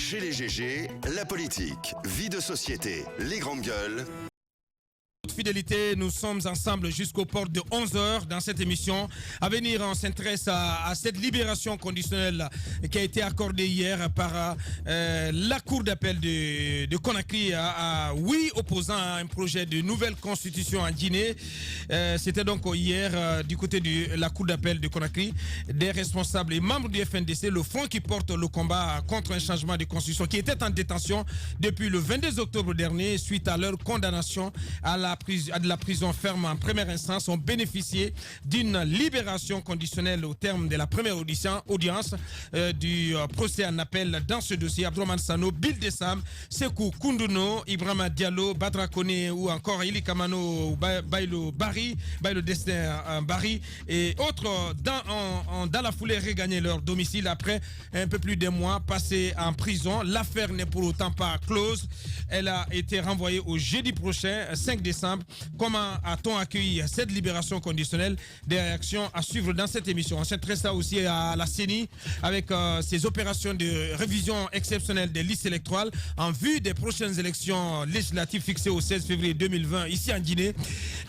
Chez les GG, la politique, vie de société, les grandes gueules. Fidélité, nous sommes ensemble jusqu'au port de 11h dans cette émission. À venir, on s'intéresse à cette libération conditionnelle qui a été accordée hier par la Cour d'appel de Conakry à 8 opposants à un projet de nouvelle constitution en Guinée. C'était donc hier du côté de la Cour d'appel de Conakry, des responsables et membres du FNDC, le front qui porte le combat contre un changement de constitution qui était en détention depuis le 22 octobre dernier suite à leur condamnation à de la prison ferme en première instance, ont bénéficié d'une libération conditionnelle au terme de la première audience du procès en appel dans ce dossier. Abdourahmane Sano, Bill Dessam, Sekou Koundouno, Ibrahima Diallo, Badra Kone ou encore Ili Kamano, Bailo Destin Bari et autres dans la foulée regagné leur domicile après un peu plus d'un mois passé en prison. L'affaire n'est pour autant pas close. Elle a été renvoyée au jeudi prochain, 5 décembre. Comment a-t-on accueilli cette libération conditionnelle? Des réactions à suivre dans cette émission. On s'intéresse aussi à la CENI avec ses opérations de révision exceptionnelle des listes électorales en vue des prochaines élections législatives fixées au 16 février 2020 ici en Guinée.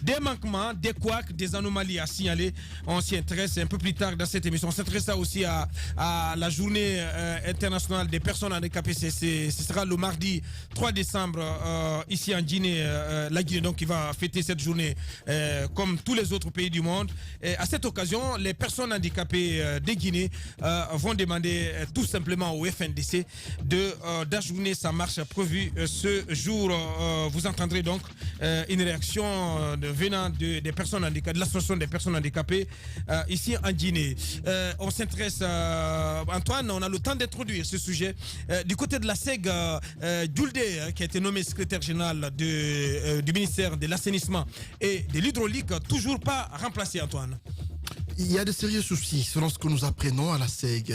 Des manquements, des couacs, des anomalies à signaler. On s'y intéresse un peu plus tard dans cette émission. On s'intéresse aussi à la journée internationale des personnes handicapées. Ce sera le mardi 3 décembre ici en Guinée. La Guinée donc qui va fêter cette journée comme tous les autres pays du monde. Et à cette occasion, les personnes handicapées de Guinée vont demander tout simplement au FNDC d'ajourner sa marche prévue ce jour. Vous entendrez donc une réaction venant des personnes handicapées, de l'association des personnes handicapées ici en Guinée. On s'intéresse, Antoine, on a le temps d'introduire ce sujet. Du côté de la SEG, Djoulde, qui a été nommé secrétaire général du ministère de l'assainissement et de l'hydraulique, toujours pas remplacé, Antoine. Il y a de sérieux soucis selon ce que nous apprenons à la SEG.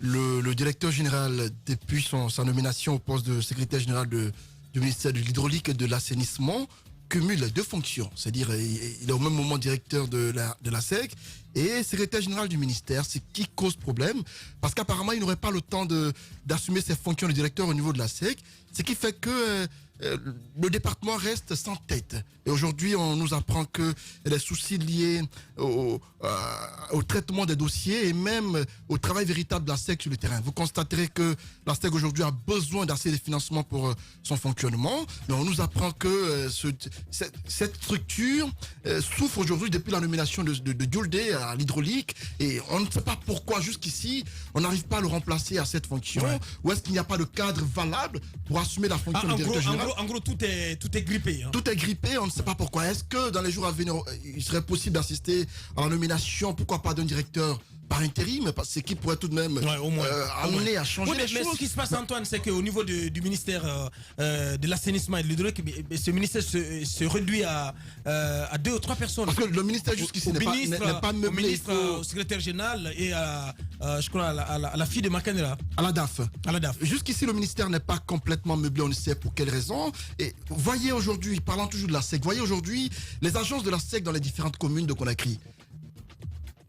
Le directeur général, depuis sa nomination au poste de secrétaire général du ministère de l'hydraulique et de l'assainissement, cumule deux fonctions. C'est-à-dire il est au même moment directeur de la SEG et secrétaire général du ministère, ce qui cause problème parce qu'apparemment il n'aurait pas le temps d'assumer ses fonctions de directeur au niveau de la SEG, ce qui fait que le département reste sans tête. Et aujourd'hui, on nous apprend que les soucis liés au traitement des dossiers et même au travail véritable de la SEG sur le terrain. Vous constaterez que la SEG aujourd'hui a besoin d'assez de financement pour son fonctionnement. Mais on nous apprend que cette structure souffre aujourd'hui depuis la nomination de Djoulde à l'hydraulique. Et on ne sait pas pourquoi jusqu'ici, on n'arrive pas à le remplacer à cette fonction. Ouais. Ou est-ce qu'il n'y a pas de cadre valable pour assumer la fonction de directeur général? En gros, tout est grippé. Hein. Tout est grippé, on ne sait pas pourquoi. Est-ce que dans les jours à venir, il serait possible d'assister à la nomination, pourquoi pas d'un directeur par intérim, ce qui pourrait tout de même amener à changer les choses. Mais ce qui se passe, Antoine, c'est qu'au niveau du ministère de l'assainissement et de l'hydraulique, ce ministère se réduit à 2 ou 3 personnes. Parce que le ministère jusqu'ici n'est pas meublé. Au ministre, au secrétaire général et je crois à la fille de Makanela. À la DAF. À la DAF. Jusqu'ici, le ministère n'est pas complètement meublé, on ne sait pour quelle raison. Et voyez aujourd'hui, parlant toujours de la SEG, voyez aujourd'hui les agences de la SEG dans les différentes communes de Conakry.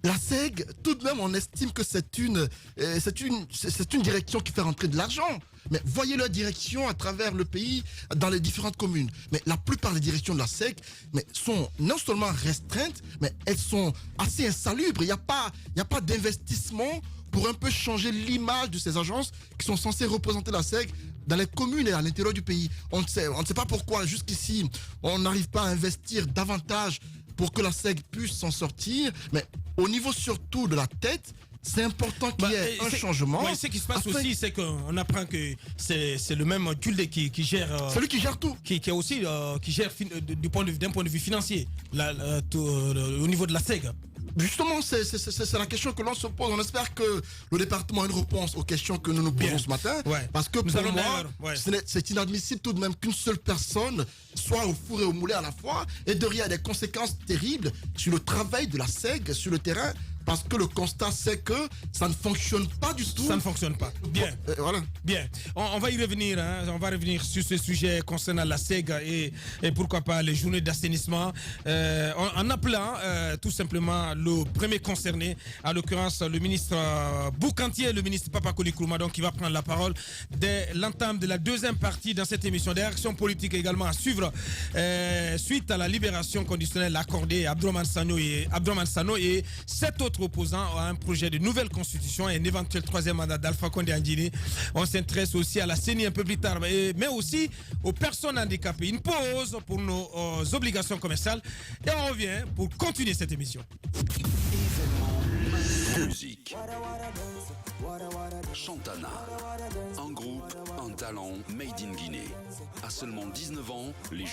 La SEG, tout de même, on estime que c'est une direction qui fait rentrer de l'argent. Mais voyez leur direction à travers le pays, dans les différentes communes. Mais la plupart des directions de la SEG sont non seulement restreintes, mais elles sont assez insalubres. Il n'y a pas d'investissement pour un peu changer l'image de ces agences qui sont censées représenter la SEG dans les communes et à l'intérieur du pays. On ne sait pas pourquoi jusqu'ici, on n'arrive pas à investir davantage pour que la SEG puisse s'en sortir, mais au niveau surtout de la tête, c'est important qu'il y ait un changement. Ce qui se passe aussi, c'est qu'on apprend que c'est le même Djoulde qui gère. C'est lui qui gère tout. Qui est aussi qui gère d'un point de vue financier, au niveau de la SEG. Justement, c'est la question que l'on se pose. On espère que le département a une réponse aux questions que nous nous posons ce matin. Ouais. Parce que pour moi, c'est inadmissible tout de même qu'une seule personne soit au four et au moulin à la fois. Et derrière, il y a des conséquences terribles sur le travail de la SEG, sur le terrain, parce que le constat c'est que ça ne fonctionne pas du tout. Ça ne fonctionne pas. Bien. Voilà. Bien. On va y revenir. On va revenir sur ce sujet concernant la SEG et pourquoi pas les journées d'assainissement. En appelant tout simplement le premier concerné, à l'occurrence le ministre Boukantier, le ministre Papakoli Kourouma, donc qui va prendre la parole dès l'entame de la deuxième partie dans cette émission. Des réactions politiques également à suivre suite à la libération conditionnelle accordée à Abdourahmane Sano et 7 autres opposants à un projet de nouvelle constitution et un éventuel troisième mandat d'Alpha Condé Andjini. On s'intéresse aussi à la CENI un peu plus tard, mais aussi aux personnes handicapées. Une pause pour nos obligations commerciales et on revient pour continuer cette émission. Musique. Chantana. Un groupe, un talent made in Guinée. À seulement 19 ans, les